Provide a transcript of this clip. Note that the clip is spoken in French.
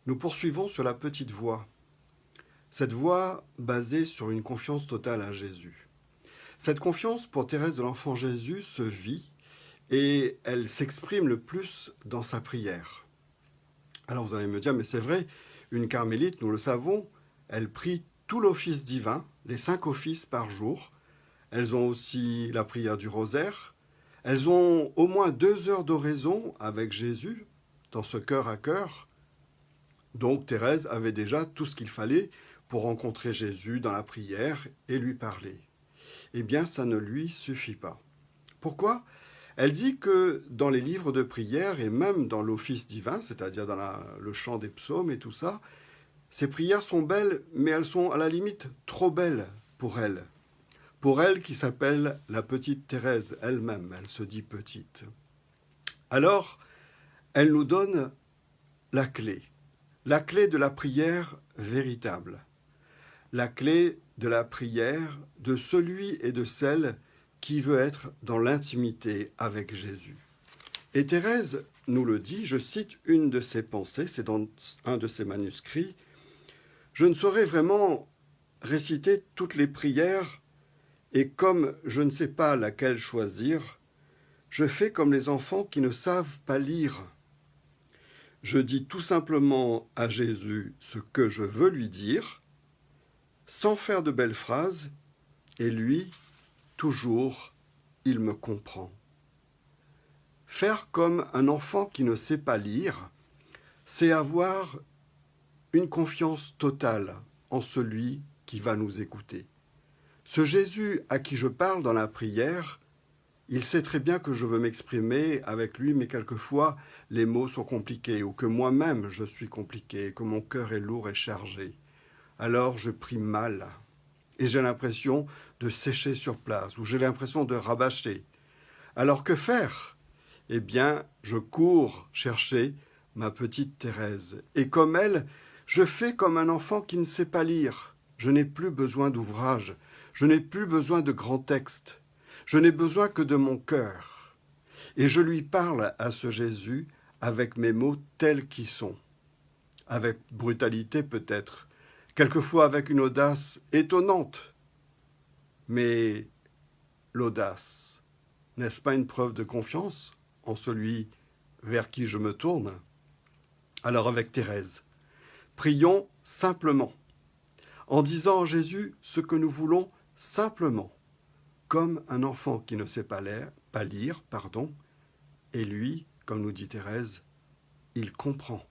Nous poursuivons sur la petite voie. Cette voie basée sur une confiance totale à Jésus. Cette confiance pour Thérèse de l'Enfant Jésus se vit et elle s'exprime le plus dans sa prière. Alors vous allez me dire, mais c'est vrai, une carmélite, nous le savons, elle prie tout l'office divin, les 5 offices par jour. Elles ont aussi la prière du rosaire. Elles ont au moins 2 heures d'oraison avec Jésus dans ce cœur à cœur. Donc Thérèse avait déjà tout ce qu'il fallait pour rencontrer Jésus dans la prière et lui parler. Eh bien, ça ne lui suffit pas. Pourquoi ? Elle dit que dans les livres de prière et même dans l'office divin, c'est-à-dire dans le chant des psaumes et tout ça, ces prières sont belles, mais elles sont à la limite trop belles pour elle. Pour elle qui s'appelle la petite Thérèse elle-même, elle se dit petite. Alors, elle nous donne la clé de la prière véritable, la clé de la prière de celui et de celle qui veut être dans l'intimité avec Jésus. Et Thérèse nous le dit, je cite une de ses pensées, c'est dans un de ses manuscrits, « Je ne saurais vraiment réciter toutes les prières, et comme je ne sais pas laquelle choisir, je fais comme les enfants qui ne savent pas lire. Je dis tout simplement à Jésus ce que je veux lui dire, sans faire de belles phrases, et lui, toujours, il me comprend. » Faire comme un enfant qui ne sait pas lire, c'est avoir une confiance totale en celui qui va nous écouter. Ce Jésus à qui je parle dans la prière, il sait très bien que je veux m'exprimer avec lui, mais quelquefois les mots sont compliqués, ou que moi-même je suis compliqué, que mon cœur est lourd et chargé. Alors je prie mal, et j'ai l'impression de sécher sur place, ou j'ai l'impression de rabâcher. Alors que faire ? Eh bien, je cours chercher ma petite Thérèse. Et comme elle, je fais comme un enfant qui ne sait pas lire. Je n'ai plus besoin d'ouvrage. Je n'ai plus besoin de grands textes. Je n'ai besoin que de mon cœur. Et je lui parle à ce Jésus avec mes mots tels qu'ils sont. Avec brutalité peut-être, quelquefois avec une audace étonnante. Mais l'audace, n'est-ce pas une preuve de confiance en celui vers qui je me tourne? Alors avec Thérèse, prions simplement, en disant à Jésus ce que nous voulons simplement, comme un enfant qui ne sait pas lire, et lui, comme nous dit Thérèse, il comprend.